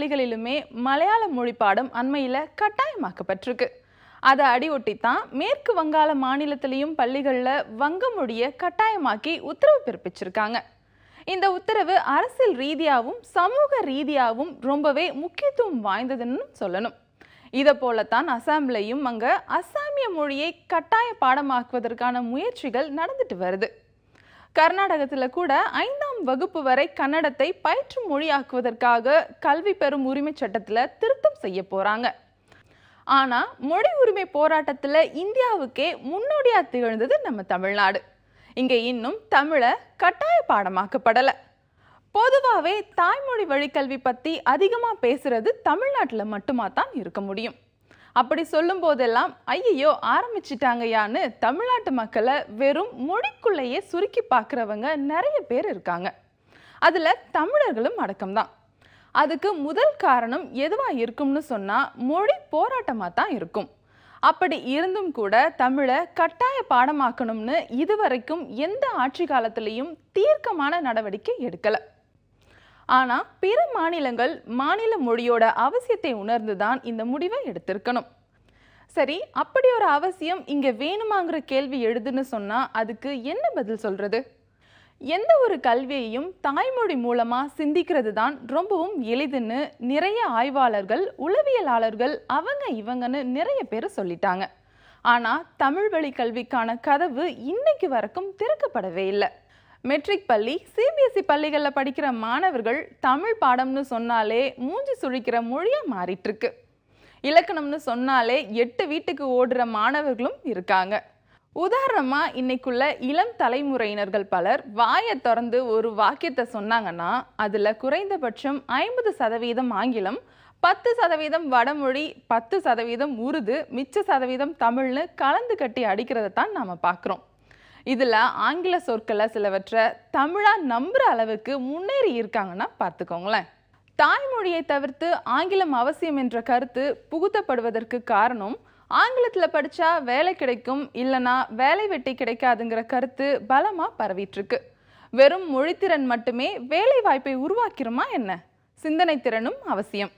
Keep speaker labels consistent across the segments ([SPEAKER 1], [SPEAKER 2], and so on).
[SPEAKER 1] பள்ளிகளிலுமே மலையாள மொழி பாடம் அண்மையில கட்டாயமாக்கப்பட்டிருக்கு. அதை அடியொட்டித்தான் மேற்கு வங்காள மாநிலத்திலையும் பள்ளிகள்ல வங்க மொழியை கட்டாயமாக்கி உத்தரவு பிறப்பிச்சிருக்காங்க. இந்த உத்தரவு அரசியல் ரீதியாகவும் சமூக ரீதியாகவும் ரொம்பவே முக்கியத்துவம் வாய்ந்ததுன்னு சொல்லணும். இதை போலத்தான் அசாம்லையும் அங்க அசாமிய மொழியை கட்டாய பாடமாக்குவதற்கான முயற்சிகள் நடந்துட்டு வருது. கர்நாடகத்தில் கூட 5ஆம் வகுப்பு வரை கன்னடத்தை பயிற்று மொழியாக்குவதற்காக கல்வி பெறும் உரிமை சட்டத்தில் திருத்தம் செய்ய போறாங்க. ஆனா மொழி உரிமை போராட்டத்தில் இந்தியாவுக்கே முன்னோடியா திகழ்ந்தது நம்ம தமிழ்நாடு. இங்க இன்னும் தமிழை கட்டாய பாடமாக்கப்படலை. பொதுவாகவே தாய்மொழி வழிக்கல்வி பற்றி அதிகமாக பேசுறது தமிழ்நாட்டில் மட்டுமா தான் இருக்க முடியும். அப்படி சொல்லும் போதெல்லாம் ஐயோ ஆரம்பிச்சிட்டாங்கயான்னு தமிழ்நாட்டு மக்களை வெறும் மொழிக்குள்ளேயே சுருக்கி பார்க்குறவங்க நிறைய பேர் இருக்காங்க. அதில் தமிழர்களும் அடக்கம்தான். அதுக்கு முதல் காரணம் எதுவாக இருக்கும்னு சொன்னால் மொழி போராட்டமாக தான் இருக்கும். அப்படி இருந்தும் கூட தமிழை கட்டாய பாடமாக்கணும்னு இதுவரைக்கும் எந்த ஆட்சி காலத்திலையும் தீர்க்கமான நடவடிக்கை எடுக்கலை. ஆனால் பிற மாநிலங்கள் மாநில மொழியோட அவசியத்தை உணர்ந்துதான் இந்த முடிவை எடுத்திருக்கணும். சரி, அப்படி ஒரு அவசியம் இங்கே வேணுமாங்கிற கேள்வி எழுதுன்னு சொன்னால் அதுக்கு என்ன பதில் சொல்றது? எந்த ஒரு கல்வியையும் தாய்மொழி மூலமாக சிந்திக்கிறது தான் ரொம்பவும் எளிதுன்னு நிறைய ஆய்வாளர்கள் உளவியலாளர்கள் அவங்க இவங்கன்னு நிறைய பேர் சொல்லிட்டாங்க. ஆனால் தமிழ் வழி கல்விக்கான கதவு இன்னைக்கு வரைக்கும் திறக்கப்படவே இல்லை. மெட்ரிக் பள்ளி சிபிஎஸ்இ பள்ளிகளில் படிக்கிற மாணவர்கள் தமிழ் பாடம்னு சொன்னாலே மூஞ்சி சுழிக்கிற மொழியாக மாறிட்டு இருக்கு. இலக்கணம்னு சொன்னாலே 8 வீட்டுக்கு ஓடுற மாணவர்களும் இருக்காங்க. உதாரணமா இன்னைக்குள்ள இளம் தலைமுறையினர்கள் பலர் வாயை திறந்து ஒரு வாக்கியத்தை சொன்னாங்கன்னா அதுல குறைந்தபட்சம் 50% ஆங்கிலம், 10% வடமொழி, 10% உருது, மிச்ச சதவீதம் தமிழ்னு கலந்து கட்டி அடிக்கிறத தான் நாம பார்க்குறோம். இதில் ஆங்கில சொற்களை சிலவற்றை தமிழாக நம்புகிற அளவுக்கு முன்னேறி இருக்காங்கன்னா பார்த்துக்கோங்களேன். தாய்மொழியை தவிர்த்து ஆங்கிலம் அவசியம் என்ற கருத்து புகுத்தப்படுவதற்கு காரணம் ஆங்கிலத்தில் படித்தா வேலை கிடைக்கும், இல்லைனா வேலை வெட்டி கிடைக்காதுங்கிற கருத்து பலமாக பரவிட்டுருக்கு. வெறும் மொழித்திறன் மட்டுமே வேலை வாய்ப்பை உருவாக்கிருமா என்ன? சிந்தனை திறனும் அவசியம்.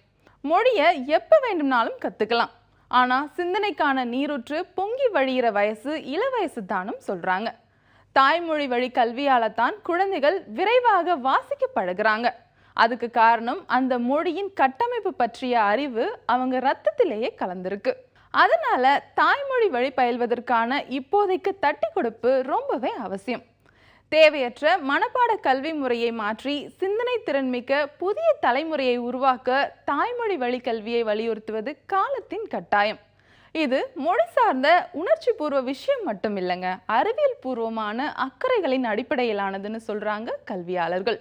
[SPEAKER 1] மொழியை எப்போ வேண்டும்னாலும் கற்றுக்கலாம். ஆனால் சிந்தனைக்கான நீரூற்று பொங்கி வழிகிற வயசு இளவயசு தானும் சொல்கிறாங்க. தாய்மொழி வழி கல்வியால் தான் குழந்தைகள் விரைவாக வாசிக்க பழகுறாங்க. அதுக்கு காரணம் அந்த மொழியின் கட்டமைப்பு பற்றிய அறிவு அவங்க ரத்தத்திலேயே கலந்திருக்கு. அதனால தாய்மொழி வழி பயில்வதற்கான இப்போதைக்கு தட்டி கொடுப்பு ரொம்பவே அவசியம். தேவையற்ற மனப்பாட கல்வி முறையை மாற்றி சிந்தனை திறன்மிக்க புதிய தலைமுறையை உருவாக்க தாய்மொழி வழி கல்வியை வலியுறுத்துவது காலத்தின் கட்டாயம். இது மொழி சார்ந்த உணர்ச்சி பூர்வ விஷயம் மட்டும் இல்லைங்க, அறிவியல் பூர்வமான அக்கறைகளின் அடிப்படையிலானதுன்னு சொல்றாங்க கல்வியாளர்கள்.